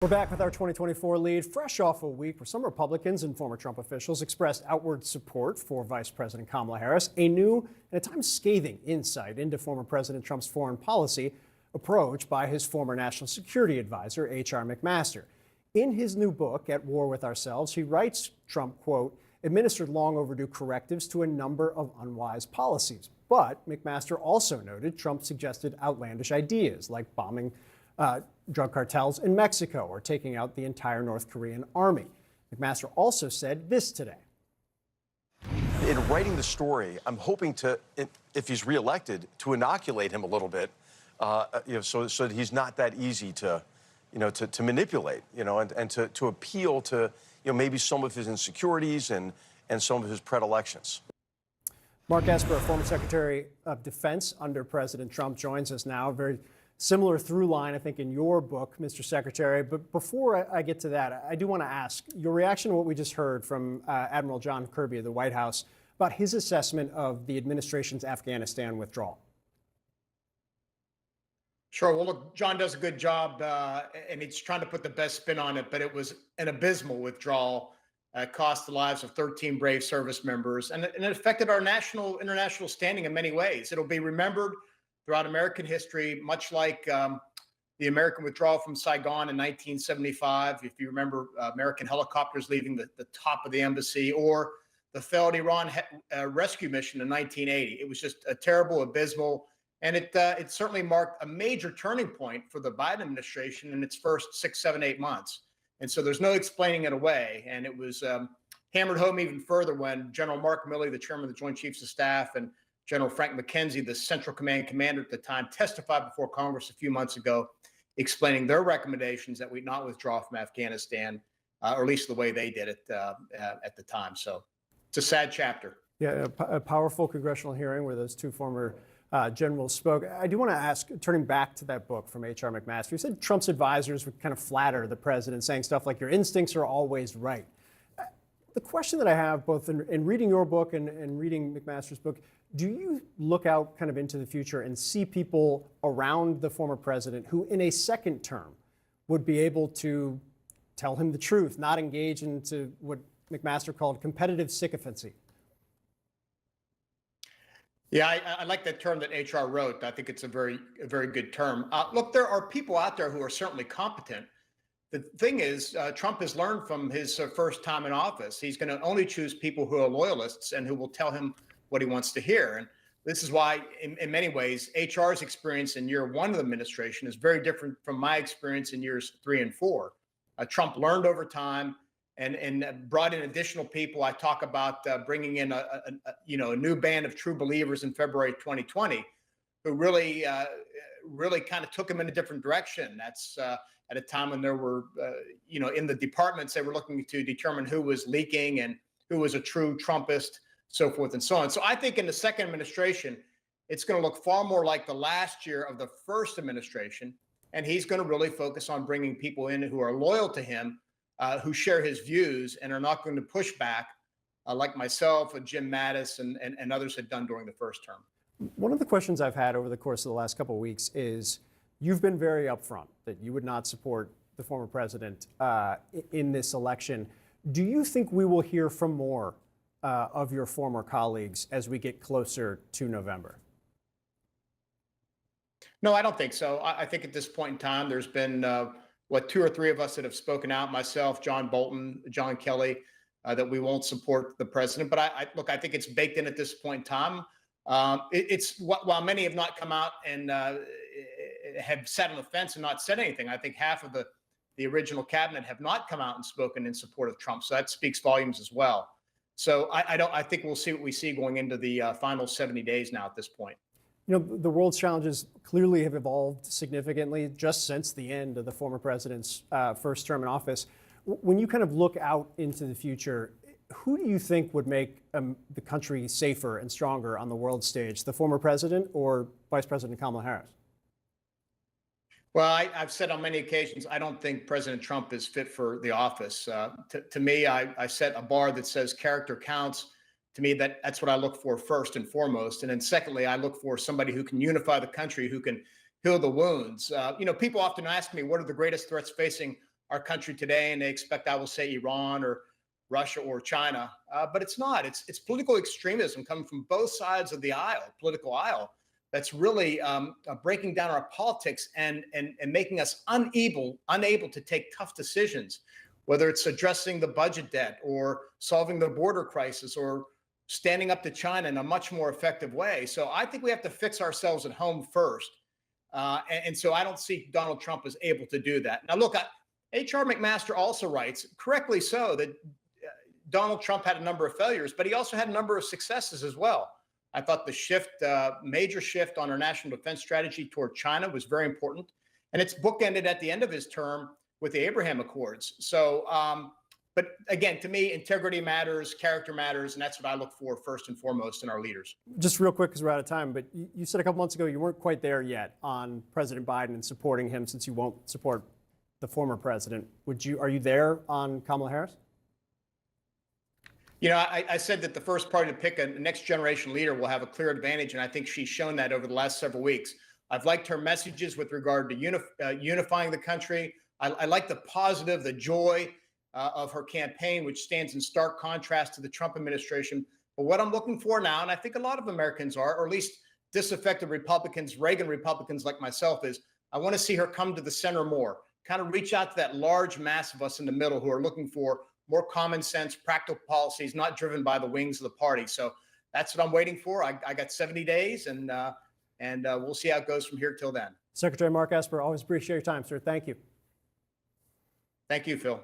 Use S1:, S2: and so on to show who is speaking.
S1: We're back with our 2024 lead, fresh off a week where some Republicans and former Trump officials expressed outward support for Vice President Kamala Harris, a new and at times scathing insight into former President Trump's foreign policy approach by his former national security advisor, H.R. McMaster. In his new book, At War with Ourselves, he writes Trump, quote, administered long overdue correctives to a number of unwise policies. But McMaster also noted Trump suggested outlandish ideas like bombing drug cartels in Mexico or taking out the entire North Korean army. McMaster also said this today.
S2: In writing the story, I'm hoping to, if he's reelected, to inoculate him a little bit, so that he's not that easy to, to manipulate, and to appeal to, maybe some of his insecurities and some of his predilections.
S1: Mark Esper, former Secretary of Defense under President Trump, joins us now. Very similar through line, I think, in your book, Mr. Secretary. But before I get to that, I do want to ask your reaction to what we just heard from Admiral John Kirby of the White House about his assessment of the administration's Afghanistan withdrawal.
S3: Sure. Well, look, John does a good job, and he's trying to put the best spin on it, but it was an abysmal withdrawal. Cost the lives of 13 brave service members, and it affected our international standing in many ways. It'll be remembered throughout American history, much like the American withdrawal from Saigon in 1975. If you remember, American helicopters leaving the top of the embassy, or the failed Iran rescue mission in 1980. It was just a terrible, abysmal, and it certainly marked a major turning point for the Biden administration in its first 6, 7, 8 months. And so there's no explaining it away. And it was hammered home even further when General Mark Milley, the chairman of the Joint Chiefs of Staff, and General Frank McKenzie, the Central Command commander at the time, testified before Congress a few months ago, explaining their recommendations that we not withdraw from Afghanistan, or at least the way they did it at the time. So it's a sad chapter.
S1: Yeah, a powerful congressional hearing where those two former generals spoke. I do want to ask, turning back to that book from H.R. McMaster, you said Trump's advisors would kind of flatter the president, saying stuff like, your instincts are always right. The question that I have, both in reading your book and reading McMaster's book, do you look out kind of into the future and see people around the former president who in a second term would be able to tell him the truth, not engage into what McMaster called competitive sycophancy?
S3: Yeah, I like that term that HR wrote. I think it's a very good term. Look, there are people out there who are certainly competent. The thing is, Trump has learned from his first time in office. He's going to only choose people who are loyalists and who will tell him what he wants to hear. And this is why, in many ways, HR's experience in year one of the administration is very different from my experience in years 3 and 4. Trump learned over time and brought in additional people. I talk about bringing in a new band of true believers in February 2020, who really kind of took him in a different direction. That's at a time when there were, in the departments, they were looking to determine who was leaking and who was a true Trumpist, so forth and so on. So I think in the second administration, it's going to look far more like the last year of the first administration, and he's going to really focus on bringing people in who are loyal to him, who share his views and are not going to push back like myself and Jim Mattis and others had done during the first term.
S1: One of the questions I've had over the course of the last couple of weeks is you've been very upfront that you would not support the former president in this election. Do you think we will hear from more of your former colleagues as we get closer to November?
S3: No, I don't think so. I think at this point in time, there's been 2 or 3 of us that have spoken out, myself, John Bolton, John Kelly, that we won't support the president. But I think it's baked in at this point in time. While many have not come out and have sat on the fence and not said anything, I think half of the original cabinet have not come out and spoken in support of Trump. So that speaks volumes as well. So I think we'll see what we see going into the final 70 days now at this point.
S1: The world's challenges clearly have evolved significantly just since the end of the former president's first term in office. When you kind of look out into the future, who do you think would make the country safer and stronger on the world stage, the former president or Vice President Kamala Harris?
S3: Well, I've said on many occasions, I don't think President Trump is fit for the office. To me, I set a bar that says character counts. To me, that's what I look for first and foremost. And then secondly, I look for somebody who can unify the country, who can heal the wounds. People often ask me, what are the greatest threats facing our country today, and they expect I will say Iran or Russia or China, but it's not. It's political extremism coming from both sides of the political aisle, that's really breaking down our politics and making us unable to take tough decisions, whether it's addressing the budget debt or solving the border crisis or standing up to China in a much more effective way. So I think we have to fix ourselves at home first. And so I don't see Donald Trump as able to do that. Now, look, H.R. McMaster also writes, correctly so, that Donald Trump had a number of failures, but he also had a number of successes as well. I thought the major shift on our national defense strategy toward China was very important. And it's bookended at the end of his term with the Abraham Accords. So, but again, to me, integrity matters, character matters, and that's what I look for first and foremost in our leaders.
S1: Just real quick, because we're out of time, but you said a couple months ago you weren't quite there yet on President Biden and supporting him, since you won't support the former president. Are you there on Kamala Harris?
S3: You know, I said that the first party to pick a next generation leader will have a clear advantage, and I think she's shown that over the last several weeks. I've liked her messages with regard to unifying the country. I like the positive, the joy of her campaign, which stands in stark contrast to the Trump administration. But what I'm looking for now, and I think a lot of Americans are, or at least disaffected Republicans, Reagan Republicans like myself, is I want to see her come to the center more, kind of reach out to that large mass of us in the middle who are looking for more common sense, practical policies, not driven by the wings of the party. So that's what I'm waiting for. I got 70 days, and we'll see how it goes from here till then.
S1: Secretary Mark Esper, always appreciate your time, sir. Thank you.
S3: Thank you, Phil.